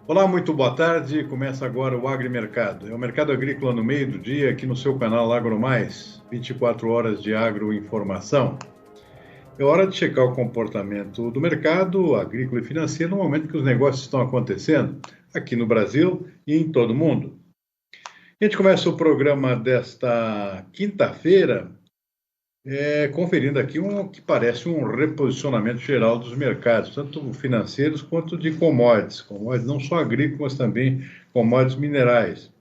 Olá, muito boa tarde. Começa agora o Agrimercado. É o mercado agrícola no meio do dia, aqui no seu canal Agro Mais, 24 horas de agroinformação. É hora de checar o comportamento do mercado agrícola e financeiro no momento que os negócios estão acontecendo, aqui no Brasil e em todo o mundo. A gente começa o programa desta quinta-feira, conferindo aqui um que parece um reposicionamento geral dos mercados, tanto financeiros quanto de commodities não só agrícolas, mas também commodities minerais.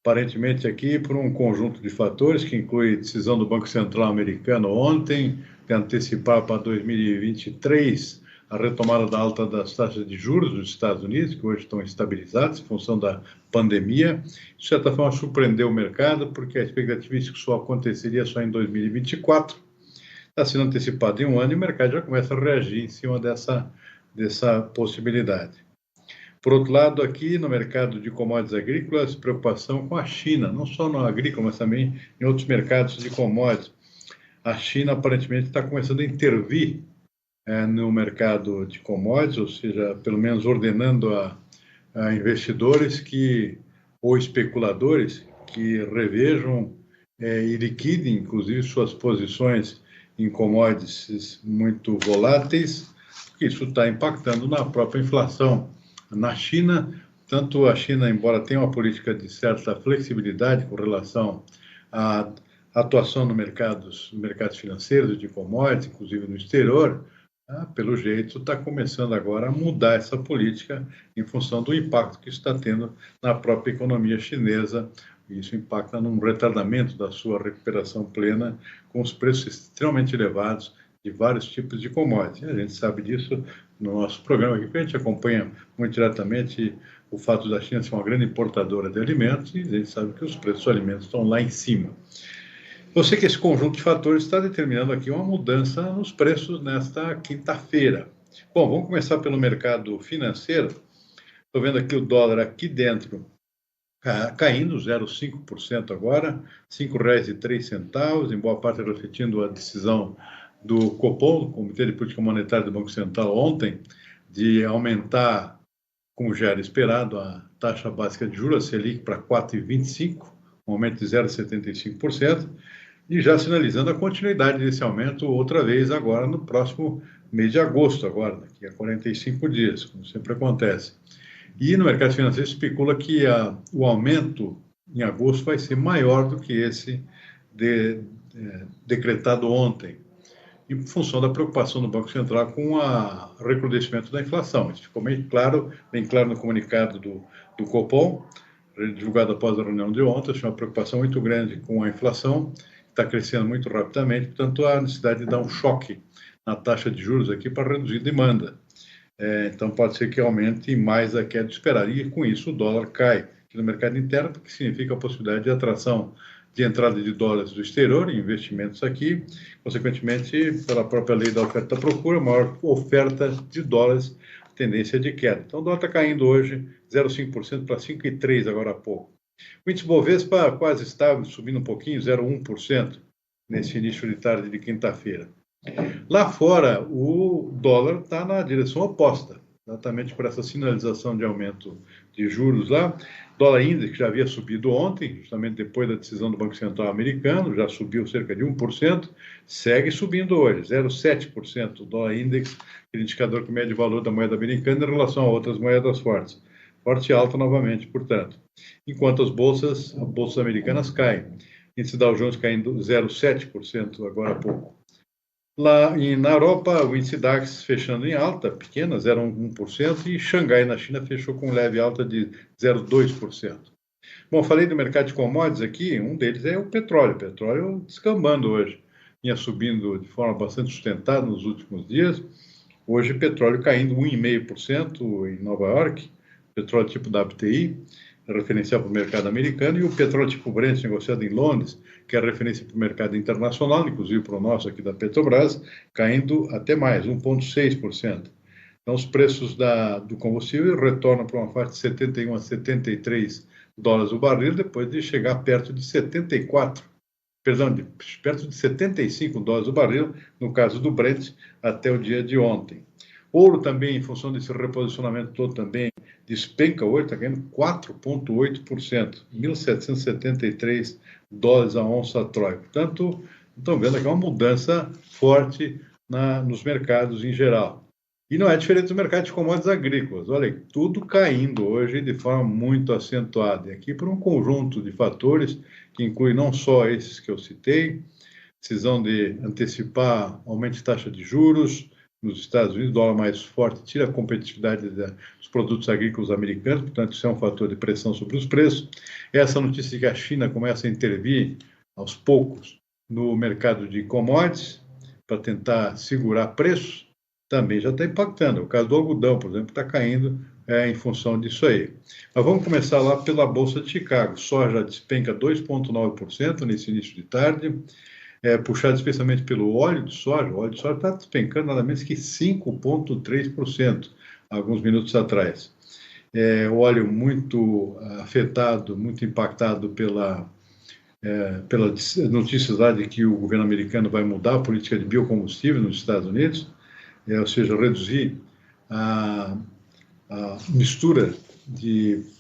Aparentemente aqui por um conjunto de fatores que inclui a decisão do Banco Central americano ontem de antecipar para 2023 a retomada da alta das taxas de juros dos Estados Unidos, que hoje estão estabilizadas em função da pandemia. De certa forma, surpreendeu o mercado, porque a expectativa é que isso só aconteceria só em 2024. Está sendo antecipado em um ano e o mercado já começa a reagir em cima dessa possibilidade. Por outro lado, aqui no mercado de commodities agrícolas, preocupação com a China, não só no agrícola, mas também em outros mercados de commodities. A China aparentemente está começando a intervir no mercado de commodities, ou seja, pelo menos ordenando a investidores ou especuladores que revejam e liquidem, inclusive, suas posições em commodities muito voláteis, porque isso está impactando na própria inflação. Na China, tanto a China, embora tenha uma política de certa flexibilidade com relação à atuação no mercados financeiros de commodities, inclusive no exterior, pelo jeito está começando agora a mudar essa política em função do impacto que está tendo na própria economia chinesa. Isso impacta num retardamento da sua recuperação plena, com os preços extremamente elevados de vários tipos de commodities. A gente sabe disso no nosso programa aqui, porque a gente acompanha muito diretamente o fato da China ser uma grande importadora de alimentos, e a gente sabe que os preços dos alimentos estão lá em cima. Eu sei que esse conjunto de fatores está determinando aqui uma mudança nos preços nesta quinta-feira. Bom, vamos começar pelo mercado financeiro. Estou vendo aqui o dólar aqui dentro caindo 0,5% agora, R$ 5,03, em boa parte refletindo a decisão do Copom, Comitê de Política Monetária do Banco Central, ontem, de aumentar, como já era esperado, a taxa básica de juros, a Selic, para 4,25%, um aumento de 0,75%, e já sinalizando a continuidade desse aumento outra vez agora no próximo mês de agosto, agora, daqui a 45 dias, como sempre acontece. E no mercado financeiro especula que o aumento em agosto vai ser maior do que esse decretado ontem, em função da preocupação do Banco Central com o recrudescimento da inflação. Isso ficou bem claro no comunicado do Copom, divulgado após a reunião de ontem. Tinha uma preocupação muito grande com a inflação, que está crescendo muito rapidamente, portanto, há necessidade de dar um choque na taxa de juros aqui para reduzir demanda. Então, pode ser que aumente mais a queda esperada. E, com isso, o dólar cai aqui no mercado interno, porque significa a possibilidade de atração de entrada de dólares do exterior, em investimentos aqui, consequentemente, pela própria lei da oferta e da procura, maior oferta de dólares, tendência de queda. Então, o dólar está caindo hoje 0,5% para 5,3% agora há pouco. O índice Bovespa quase estável, subindo um pouquinho, 0,1%, nesse início de tarde de quinta-feira. Lá fora, o dólar está na direção oposta, exatamente por essa sinalização de aumento de juros lá. Dólar índice, que já havia subido ontem, justamente depois da decisão do Banco Central americano, já subiu cerca de 1%, segue subindo hoje, 0,7%. O dólar índice, aquele indicador que mede o valor da moeda americana em relação a outras moedas fortes. Forte e alta novamente, portanto. Enquanto as bolsas americanas caem. Índice Dow Jones caindo 0,7% agora há pouco. Lá na Europa, o índice DAX fechando em alta, pequena, 0,1%, e Xangai, na China, fechou com leve alta de 0,2%. Bom, falei do mercado de commodities aqui, um deles é o petróleo. O petróleo descambando hoje, vinha subindo de forma bastante sustentada nos últimos dias. Hoje, petróleo caindo 1,5% em Nova York, petróleo tipo WTI, referencial para o mercado americano, e o petróleo tipo Brent, negociado em Londres, que é referência para o mercado internacional, inclusive para o nosso aqui da Petrobras, caindo até mais, 1,6%. Então, os preços do combustível retornam para uma faixa de 71 a 73 dólares o barril, depois de chegar perto de 75 dólares o barril, no caso do Brent, até o dia de ontem. Ouro também, em função desse reposicionamento todo também, despenca hoje, está caindo 4,8%, $1.773 a onça Troy. Portanto, estão vendo aqui uma mudança forte nos mercados em geral. E não é diferente do mercado de commodities agrícolas. Olha, tudo caindo hoje de forma muito acentuada. E aqui por um conjunto de fatores que inclui não só esses que eu citei, decisão de antecipar aumento de taxa de juros nos Estados Unidos, dólar mais forte, tira a competitividade dos produtos agrícolas americanos, portanto, isso é um fator de pressão sobre os preços. Essa notícia de que a China começa a intervir aos poucos no mercado de commodities para tentar segurar preços, também já está impactando. O caso do algodão, por exemplo, está caindo em função disso aí. Mas vamos começar lá pela Bolsa de Chicago. Soja despenca 2,9% nesse início de tarde, puxado especialmente pelo óleo de soja. O óleo de soja está despencando nada menos que 5,3% alguns minutos atrás. O óleo muito afetado, muito impactado pelas notícias lá de que o governo americano vai mudar a política de biocombustível nos Estados Unidos, ou seja, reduzir a mistura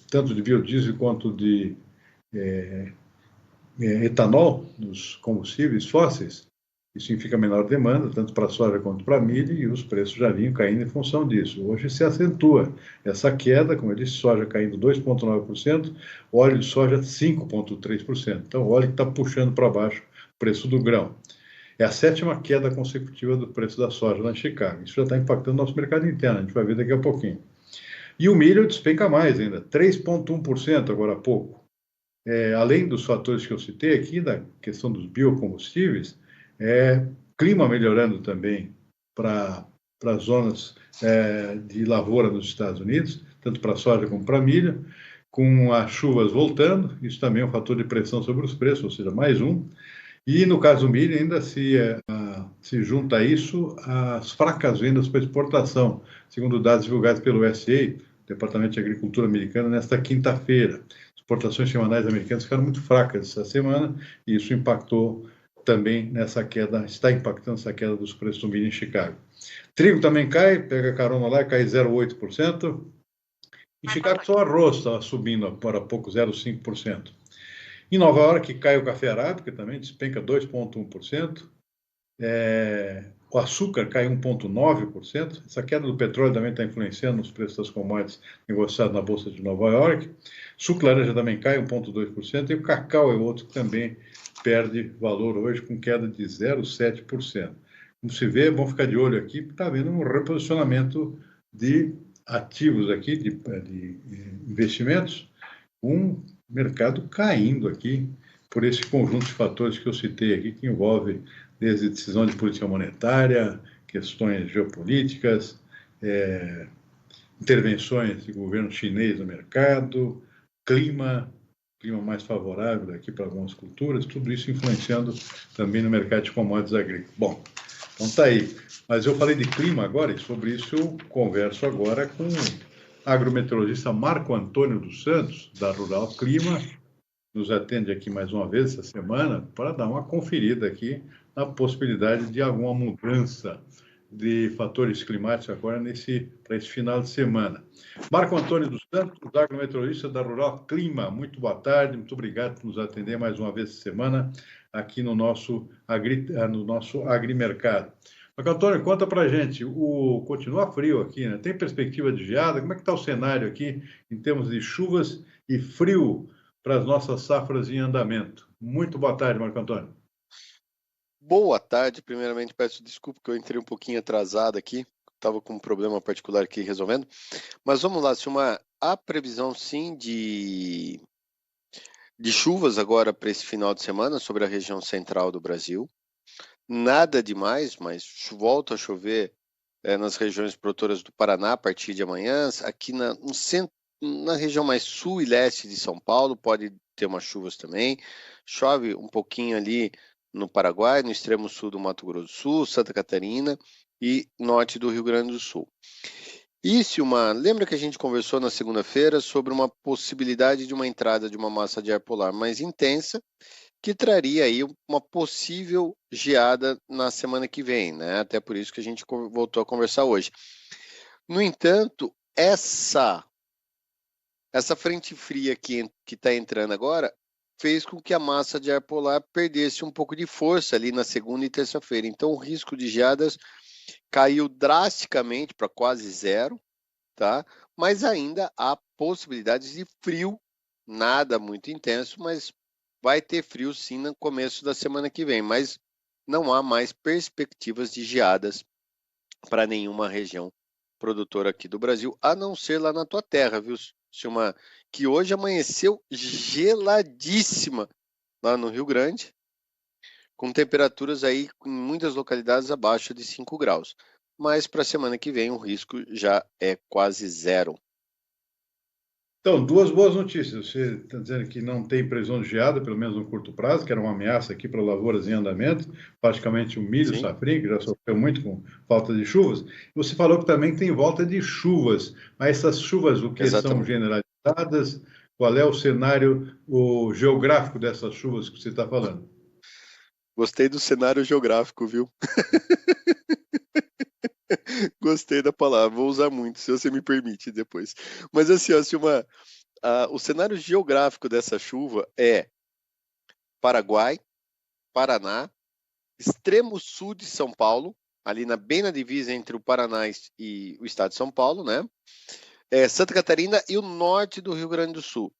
tanto de biodiesel quanto de etanol nos combustíveis fósseis. Isso significa menor demanda, tanto para a soja quanto para a milho, e os preços já vinham caindo em função disso. Hoje se acentua essa queda, como eu disse, soja caindo 2,9%, óleo de soja 5,3%. Então, o óleo que está puxando para baixo o preço do grão. É a 7ª queda consecutiva do preço da soja lá em Chicago. Isso já está impactando o nosso mercado interno, a gente vai ver daqui a pouquinho. E o milho despenca mais ainda, 3,1% agora há pouco. Além dos fatores que eu citei aqui, da questão dos biocombustíveis, clima melhorando também para as zonas de lavoura nos Estados Unidos, tanto para soja como para milho, com as chuvas voltando, isso também é um fator de pressão sobre os preços, ou seja, mais um. E no caso do milho ainda se junta a isso as fracas vendas para exportação, segundo dados divulgados pelo USDA, Departamento de Agricultura americano, nesta quinta-feira. Exportações semanais americanas ficaram muito fracas essa semana e isso impactou também nessa queda, está impactando essa queda dos preços do milho em Chicago. Trigo também cai, pega carona lá, cai 0,8%. Em Chicago só o arroz estava subindo agora há pouco, 0,5%. Em Nova York cai o café arábica também, despenca 2,1%. O açúcar cai 1,9%. Essa queda do petróleo também está influenciando os preços das commodities negociados na Bolsa de Nova York. Suco laranja também cai 1,2%. E o cacau é outro que também perde valor hoje, com queda de 0,7%. Como se vê, vamos ficar de olho aqui, está havendo um reposicionamento de ativos aqui, de investimentos, com mercado caindo aqui por esse conjunto de fatores que eu citei aqui, que envolve desde decisão de política monetária, questões geopolíticas, intervenções de governo chinês no mercado, clima mais favorável aqui para algumas culturas, tudo isso influenciando também no mercado de commodities agrícolas. Bom, então está aí. Mas eu falei de clima agora, e sobre isso eu converso agora com o agrometeorologista Marco Antônio dos Santos, da Rural Clima, nos atende aqui mais uma vez essa semana para dar uma conferida aqui na possibilidade de alguma mudança de fatores climáticos agora para esse final de semana. Marco Antônio dos Santos, agrometeorologista da Rural Clima, muito boa tarde, muito obrigado por nos atender mais uma vez essa semana aqui no nosso agrimercado. Marco Antônio, conta para a gente, continua frio aqui, né? Tem perspectiva de geada? Como é que está o cenário aqui em termos de chuvas e frio para as nossas safras em andamento? Muito boa tarde, Marco Antônio. Boa tarde. Primeiramente, peço desculpa que eu entrei um pouquinho atrasado aqui. Estava com um problema particular aqui resolvendo. Mas vamos lá, há previsão sim de chuvas agora para esse final de semana sobre a região central do Brasil. Nada demais, mas volta a chover nas regiões produtoras do Paraná a partir de amanhã. Aqui na região mais sul e leste de São Paulo pode ter umas chuvas também. Chove um pouquinho ali no Paraguai, no extremo sul do Mato Grosso do Sul, Santa Catarina e norte do Rio Grande do Sul. Lembra que a gente conversou na segunda-feira sobre uma possibilidade de uma entrada de uma massa de ar polar mais intensa, que traria aí uma possível geada na semana que vem, né? Até por isso que a gente voltou a conversar hoje. No entanto, essa essa frente fria que está entrando agora fez com que a massa de ar polar perdesse um pouco de força ali na segunda e terça-feira. Então, o risco de geadas caiu drasticamente para quase zero, tá? Mas ainda há possibilidades de frio, nada muito intenso, mas vai ter frio sim no começo da semana que vem. Mas não há mais perspectivas de geadas para nenhuma região produtora aqui do Brasil, a não ser lá na tua terra, viu, Silmar? Que hoje amanheceu geladíssima lá no Rio Grande, com temperaturas aí em muitas localidades abaixo de 5 graus. Mas para a semana que vem o risco já é quase zero. Então, duas boas notícias. Você está dizendo que não tem previsão de geada, pelo menos no curto prazo, que era uma ameaça aqui para lavouras em andamento, praticamente o milho Sim, safrinha, que já sofreu muito com falta de chuvas. Você falou que também tem volta de chuvas, mas essas chuvas, o que são exatamente. generalizadas? Qual é o cenário o geográfico dessas chuvas que você está falando? Gostei do cenário geográfico, viu? Gostei da palavra, vou usar muito, se você me permite depois. Mas assim, ó, Silmar, o cenário geográfico dessa chuva é Paraguai, Paraná, extremo sul de São Paulo, ali bem na divisa entre o Paraná e o estado de São Paulo, né? Santa Catarina e o norte do Rio Grande do Sul.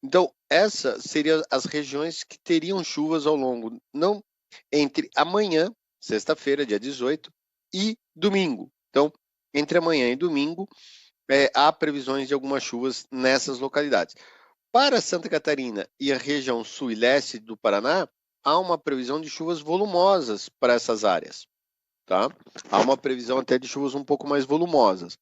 Então, essas seriam as regiões que teriam chuvas ao longo, não entre amanhã, sexta-feira, dia 18, e domingo. Então, entre amanhã e domingo, há previsões de algumas chuvas nessas localidades. Para Santa Catarina e a região sul e leste do Paraná, há uma previsão de chuvas volumosas para essas áreas. Tá? Há uma previsão até de chuvas um pouco mais volumosas.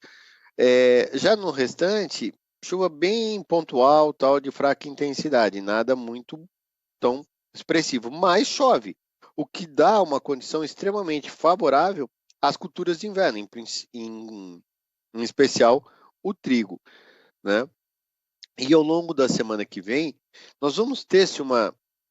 Já no restante, chuva bem pontual, tal, de fraca intensidade, nada muito tão expressivo, mas chove, o que dá uma condição extremamente favorável às culturas de inverno, em especial o trigo, né? E ao longo da semana que vem, nós vamos ter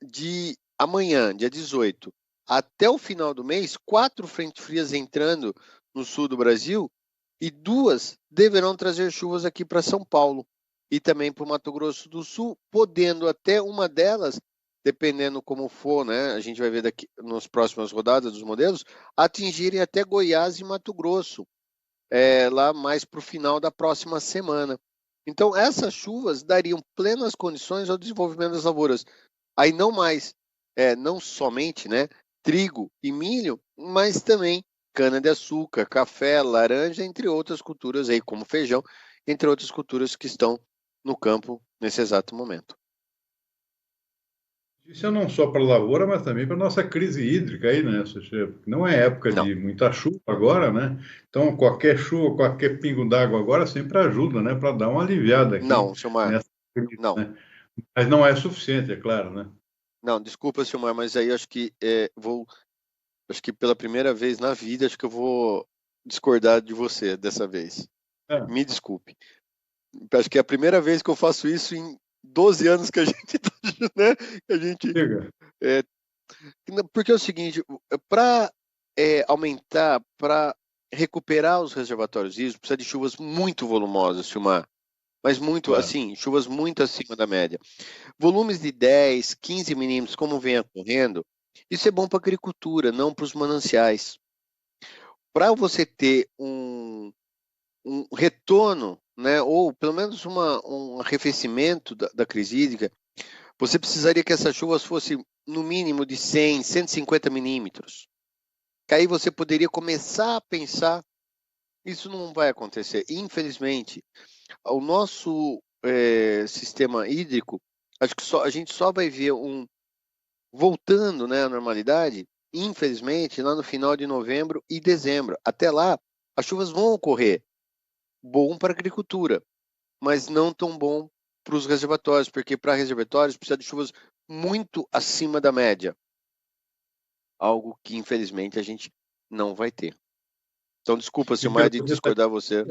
de amanhã, dia 18, até o final do mês, 4 frentes frias entrando no sul do Brasil e 2 deverão trazer chuvas aqui para São Paulo e também para o Mato Grosso do Sul, podendo até uma delas, dependendo como for, né? A gente vai ver daqui nas próximas rodadas dos modelos, atingirem até Goiás e Mato Grosso, lá mais para o final da próxima semana. Então, essas chuvas dariam plenas condições ao desenvolvimento das lavouras. Aí não somente, né, trigo e milho, mas também cana-de-açúcar, café, laranja, entre outras culturas aí, como feijão, entre outras culturas que estão no campo nesse exato momento. Isso é não só para a lavoura, mas também para a nossa crise hídrica aí, né? Não é época Não, de muita chuva agora, né? Então, qualquer chuva, qualquer pingo d'água agora sempre ajuda, né? Para dar uma aliviada aqui não, Silmar, nessa crise, não. né? Mas não é suficiente, é claro, né? Não, desculpa, Silmar, mas aí eu acho que acho que pela primeira vez na vida, acho que eu vou discordar de você dessa vez. É, Me desculpe. Acho que é a primeira vez que eu faço isso em 12 anos que a gente tá, né? Que a gente, diga. é, porque é o seguinte, para aumentar, para recuperar os reservatórios hídricos, precisa de chuvas muito volumosas, Silmar. Mas muito, Claro. assim, chuvas muito acima da média. Volumes de 10, 15 milímetros, como vem ocorrendo, isso é bom para a agricultura, não para os mananciais. Para você ter um retorno, né, ou pelo menos um arrefecimento da crise hídrica, você precisaria que essas chuvas fossem no mínimo de 100, 150 milímetros. Que aí você poderia começar a pensar, isso não vai acontecer. Infelizmente, o nosso sistema hídrico, acho que a gente só vai ver voltando, né, à normalidade, infelizmente, lá no final de novembro e dezembro. Até lá, as chuvas vão ocorrer. Bom para a agricultura, mas não tão bom para os reservatórios, porque para reservatórios precisa de chuvas muito acima da média, algo que infelizmente a gente não vai ter. Então, desculpa, E Silmar, pelo de que você está discordar você.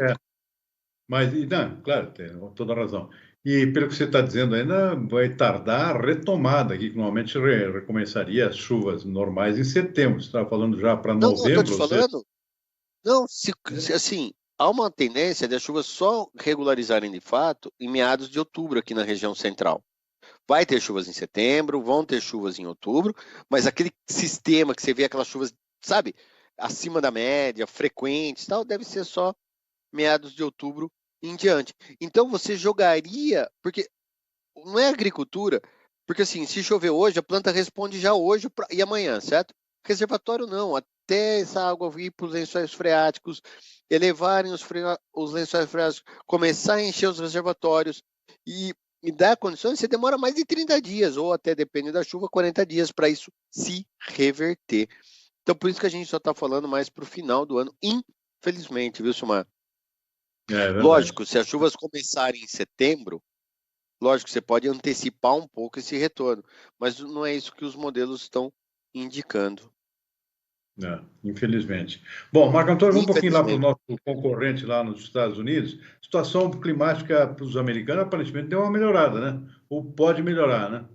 mas, não, claro, tem toda a razão. E pelo que você está dizendo, ainda vai tardar a retomada aqui, que normalmente recomeçaria as chuvas normais em setembro. Você estava falando já para Não, eu estou te novembro, ou seja, falando. Não, assim, há uma tendência de as chuvas só regularizarem de fato em meados de outubro aqui na região central. Vai ter chuvas em setembro, vão ter chuvas em outubro, mas aquele sistema que você vê aquelas chuvas, sabe, acima da média, frequentes, tal, deve ser só meados de outubro em diante. Então você jogaria, porque não é agricultura, porque assim, se chover hoje, a planta responde já hoje e amanhã, certo? Reservatório não, até essa água vir para os lençóis freáticos, elevarem os lençóis freáticos, começar a encher os reservatórios e dar condições, você demora mais de 30 dias, ou até, depende da chuva, 40 dias para isso se reverter. Então, por isso que a gente só está falando mais para o final do ano, infelizmente, viu, Sumar? É verdade. Lógico, se as chuvas começarem em setembro, lógico, você pode antecipar um pouco esse retorno, mas não é isso que os modelos estão indicando. Infelizmente. Bom, Marco Antônio, vamos um pouquinho lá para o nosso concorrente lá nos Estados Unidos. A situação climática para os americanos aparentemente deu uma melhorada, né? Ou pode melhorar, né?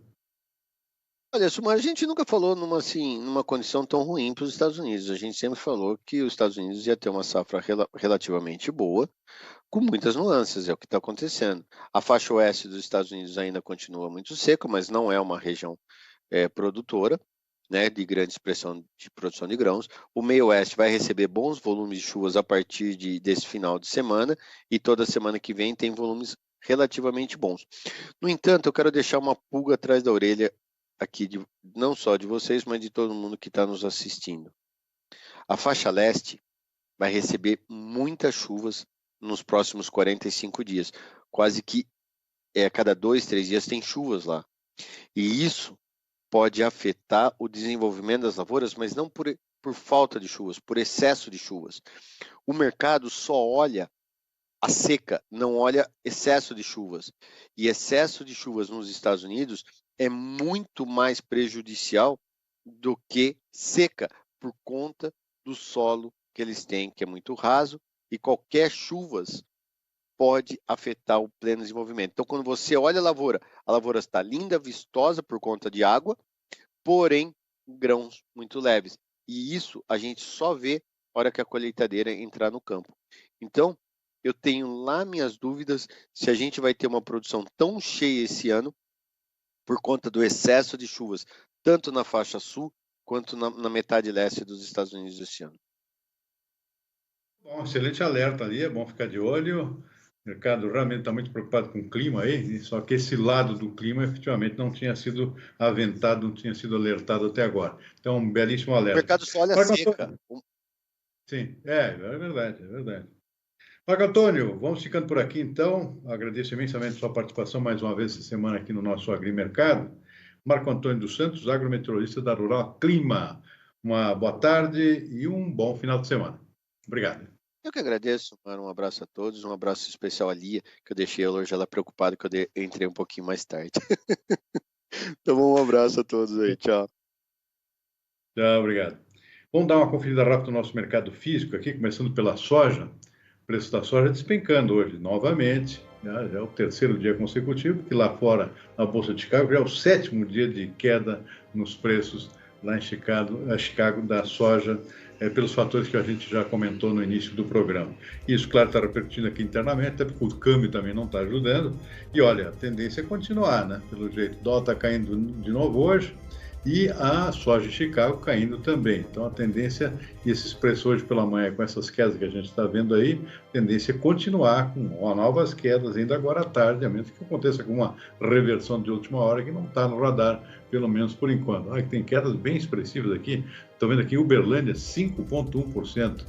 Olha, Sumar, a gente nunca falou numa condição tão ruim para os Estados Unidos. A gente sempre falou que os Estados Unidos ia ter uma safra relativamente boa, com muitas nuances, é o que está acontecendo. A faixa oeste dos Estados Unidos ainda continua muito seca, mas não é uma região produtora, né, de grande expressão de produção de grãos. O meio oeste vai receber bons volumes de chuvas a partir desse final de semana, e toda semana que vem tem volumes relativamente bons. No entanto, eu quero deixar uma pulga atrás da orelha aqui, não só de vocês, mas de todo mundo que está nos assistindo. A faixa leste vai receber muitas chuvas nos próximos 45 dias. Quase que a cada 2, 3 dias tem chuvas lá. E isso pode afetar o desenvolvimento das lavouras, mas não por falta de chuvas, por excesso de chuvas. O mercado só olha a seca, não olha excesso de chuvas. E excesso de chuvas nos Estados Unidos é muito mais prejudicial do que seca, por conta do solo que eles têm, que é muito raso, e qualquer chuvas pode afetar o pleno desenvolvimento. Então, quando você olha a lavoura está linda, vistosa por conta de água, porém, grãos muito leves. E isso a gente só vê na hora que a colheitadeira entrar no campo. Então, eu tenho lá minhas dúvidas se a gente vai ter uma produção tão cheia esse ano por conta do excesso de chuvas, tanto na faixa sul quanto na metade leste dos Estados Unidos esse ano. Bom, excelente alerta ali, é bom ficar de olho. O mercado realmente está muito preocupado com o clima aí, só que esse lado do clima efetivamente não tinha sido aventado, não tinha sido alertado até agora. Então, um belíssimo alerta. O mercado só olha seca. Sim, é verdade, é verdade. Marco Antônio, vamos ficando por aqui então. Agradeço imensamente a sua participação mais uma vez essa semana aqui no nosso Agrimercado. Marco Antônio dos Santos, agrometeorologista da Rural Clima. Uma boa tarde e um bom final de semana. Obrigado. Eu que agradeço, mano. Um abraço a todos, um abraço especial a Lia, que eu deixei ela hoje ela preocupada que eu entrei um pouquinho mais tarde. Então, um abraço a todos aí, tchau. Tchau, obrigado. Vamos dar uma conferida rápida no nosso mercado físico aqui, começando pela soja. O preço da soja despencando hoje, novamente, né? Já é o terceiro dia consecutivo, que lá fora, na Bolsa de Chicago, já é o 7º dia de queda nos preços lá em Chicago da soja, pelos fatores que a gente já comentou no início do programa. Isso, claro, está repercutindo aqui internamente, até porque o câmbio também não está ajudando. E olha, a tendência é continuar, né? Pelo jeito, o dólar está caindo de novo hoje e a soja de Chicago caindo também. Então, a tendência, e esses preços hoje pela manhã, com essas quedas que a gente está vendo aí, a tendência é continuar com novas quedas ainda agora à tarde, a menos que aconteça com uma reversão de última hora que não está no radar, pelo menos por enquanto. Olha que tem quedas bem expressivas aqui. Estou vendo aqui Uberlândia, 5,1%.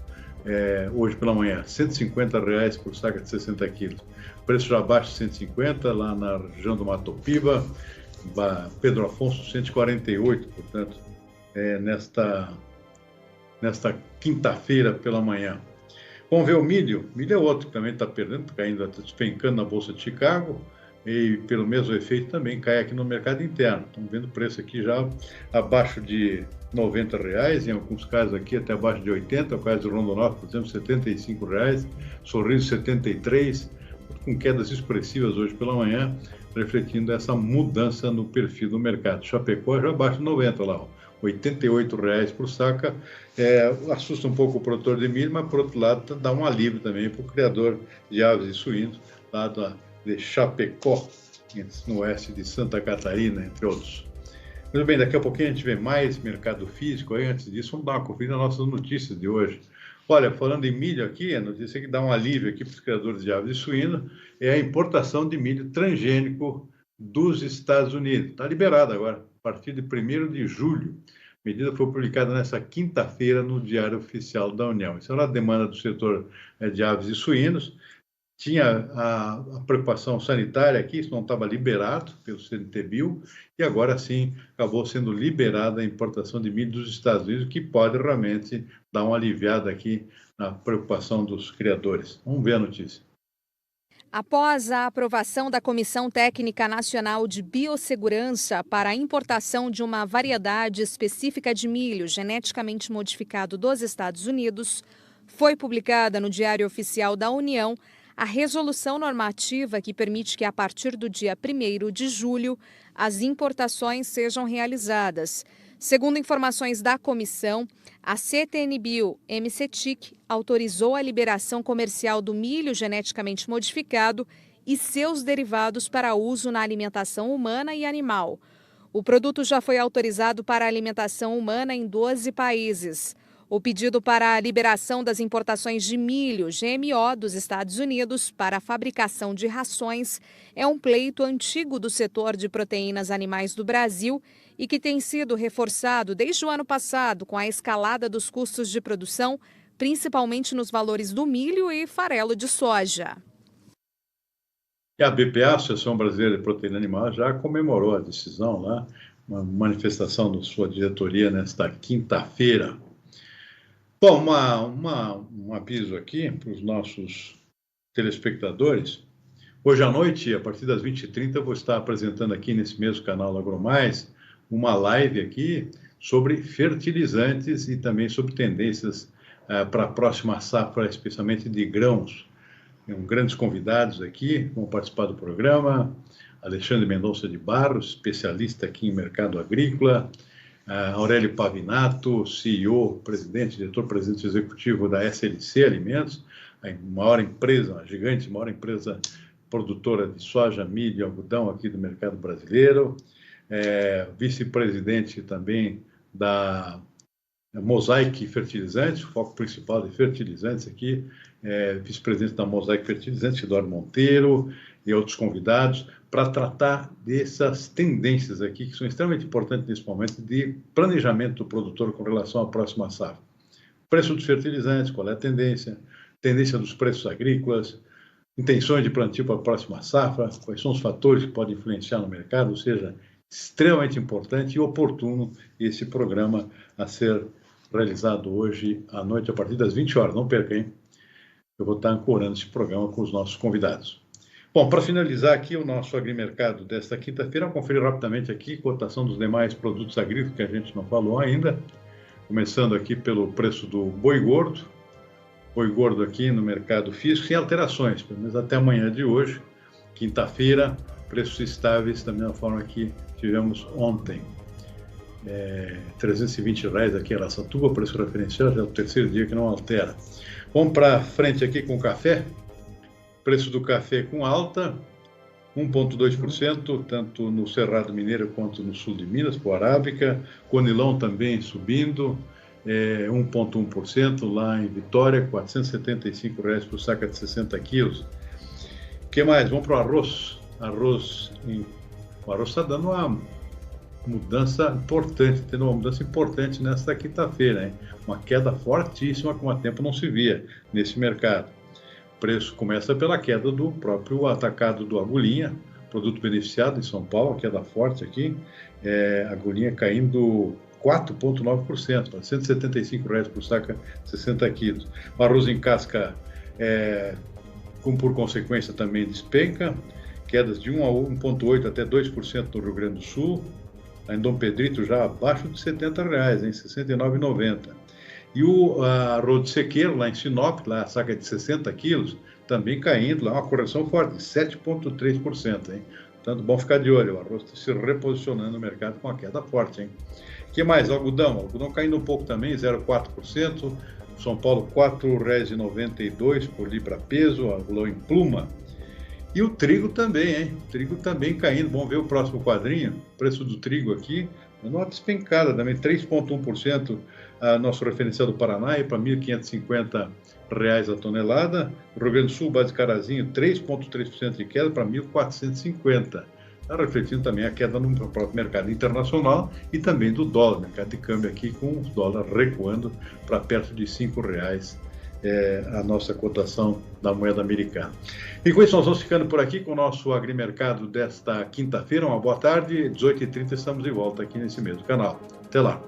Hoje pela manhã, R$150 por saca de 60 quilos. Preço já abaixo de 150, lá na região do Mato Piba. Pedro Afonso, 148, portanto, nesta quinta-feira pela manhã. Vamos ver o milho. O milho é outro que também está perdendo, caindo, está despencando na Bolsa de Chicago, e pelo mesmo efeito também cai aqui no mercado interno. Estamos vendo o preço aqui já abaixo de R$90, em alguns casos aqui até abaixo de 80, o caso do Rondonópolis, por exemplo, R$75, Sorriso 73, com quedas expressivas hoje pela manhã, refletindo essa mudança no perfil do mercado. Chapecó já abaixo de 90 lá, R$ 88,00 por saca. Assusta um pouco o produtor de milho, mas, por outro lado, dá um alívio também para o criador de aves e suínos, lá de Chapecó, no oeste de Santa Catarina, entre outros. Muito bem, daqui a pouquinho a gente vê mais mercado físico. Aí, antes disso, vamos dar uma conferida nas nossas notícias de hoje. Olha, falando em milho aqui, a notícia que dá um alívio aqui para os criadores de aves e suínos é a importação de milho transgênico dos Estados Unidos. Está liberada agora, a partir de 1º de julho. A medida foi publicada nessa quinta-feira no Diário Oficial da União. Isso era a demanda do setor de aves e suínos. Tinha a preocupação sanitária aqui, isso não estava liberado pelo CNTBio, e agora sim acabou sendo liberada a importação de milho dos Estados Unidos, que pode realmente dar uma aliviada aqui na preocupação dos criadores. Vamos ver a notícia. Após a aprovação da Comissão Técnica Nacional de Biossegurança para a importação de uma variedade específica de milho geneticamente modificado dos Estados Unidos, foi publicada no Diário Oficial da União a resolução normativa que permite que, a partir do dia 1º de julho, as importações sejam realizadas. Segundo informações da comissão, a CTN-Bio-MCTIC autorizou a liberação comercial do milho geneticamente modificado e seus derivados para uso na alimentação humana e animal. O produto já foi autorizado para alimentação humana em 12 países. O pedido para a liberação das importações de milho GMO dos Estados Unidos para a fabricação de rações é um pleito antigo do setor de proteínas animais do Brasil e que tem sido reforçado desde o ano passado com a escalada dos custos de produção, principalmente nos valores do milho e farelo de soja. E a BPA, Associação Brasileira de Proteína Animal, já comemorou a decisão lá, uma manifestação da sua diretoria nesta quinta-feira. Bom, um aviso aqui para os nossos telespectadores. Hoje à noite, a partir das 20h30, eu vou estar apresentando aqui nesse mesmo canal AgroMais uma live aqui sobre fertilizantes e também sobre tendências para a próxima safra, especialmente de grãos. Tem grandes convidados aqui, vão participar do programa. Alexandre Mendonça de Barros, especialista aqui em mercado agrícola. Aurélio Pavinato, CEO, diretor-presidente executivo da SLC Alimentos, a maior empresa, maior empresa produtora de soja, milho e algodão aqui do mercado brasileiro, vice-presidente também da Mosaic Fertilizantes, o foco principal de fertilizantes aqui, vice-presidente da Mosaic Fertilizantes, Eduardo Monteiro, e outros convidados, para tratar dessas tendências aqui, que são extremamente importantes nesse momento, de planejamento do produtor com relação à próxima safra. Preço dos fertilizantes, qual é a tendência dos preços agrícolas, intenções de plantio para a próxima safra, quais são os fatores que podem influenciar no mercado, ou seja, extremamente importante e oportuno esse programa a ser realizado hoje à noite, a partir das 20 horas. Não perca, hein? Eu vou estar ancorando esse programa com os nossos convidados. Bom, para finalizar aqui o nosso agrimercado desta quinta-feira, vamos conferir rapidamente aqui a cotação dos demais produtos agrícolas que a gente não falou ainda. Começando aqui pelo preço do boi gordo. Boi gordo aqui no mercado físico, sem alterações, pelo menos até amanhã de hoje, quinta-feira, preços estáveis da mesma forma que tivemos ontem. R$320 aqui em Araçatuba, preço referencial, já é o terceiro dia que não altera. Vamos para frente aqui com o café. Preço do café com alta, 1,2%, tanto no Cerrado Mineiro quanto no sul de Minas, por Arábica. Conilon também subindo, 1,1%. Lá em Vitória, R$ 475 por saca de 60 quilos. O que mais? Vamos para o arroz. O arroz está dando uma mudança importante, tendo uma mudança importante nesta quinta-feira, hein? Uma queda fortíssima, como há tempo não se via nesse mercado. O preço começa pela queda do próprio atacado do Agulhinha, produto beneficiado em São Paulo, queda forte aqui, Agulhinha caindo 4,9%, R$ 175 por saca, 60 quilos. O arroz em casca, por consequência, também despenca, quedas de 1,8% até 2% no Rio Grande do Sul, em Dom Pedrito já abaixo de R$ 70, hein? R$ 69,90. E o arroz de sequeiro, lá em Sinop, lá a saca de 60 quilos, também caindo, lá uma correção forte, de 7,3%, hein? Portanto, bom ficar de olho. O arroz está se reposicionando no mercado com a queda forte, hein? O que mais? Algodão. Algodão caindo um pouco também, 0,4%. São Paulo, R$ 4,92 por libra peso, algodão em pluma. E o trigo também, hein? O trigo também caindo. Vamos ver o próximo quadrinho. O preço do trigo aqui, uma despencada também, 3,1%. Nosso referencial do Paraná é para R$ 1.550 a tonelada. O Rio Grande do Sul, base de Carazinho, 3,3% de queda para 1.450. Está refletindo também a queda no próprio mercado internacional e também do dólar, mercado de câmbio aqui com os dólares recuando para perto de R$ 5,00 a nossa cotação da moeda americana. E com isso nós vamos ficando por aqui com o nosso agrimercado desta quinta-feira. Uma boa tarde, 18h30 estamos de volta aqui nesse mesmo canal. Até lá!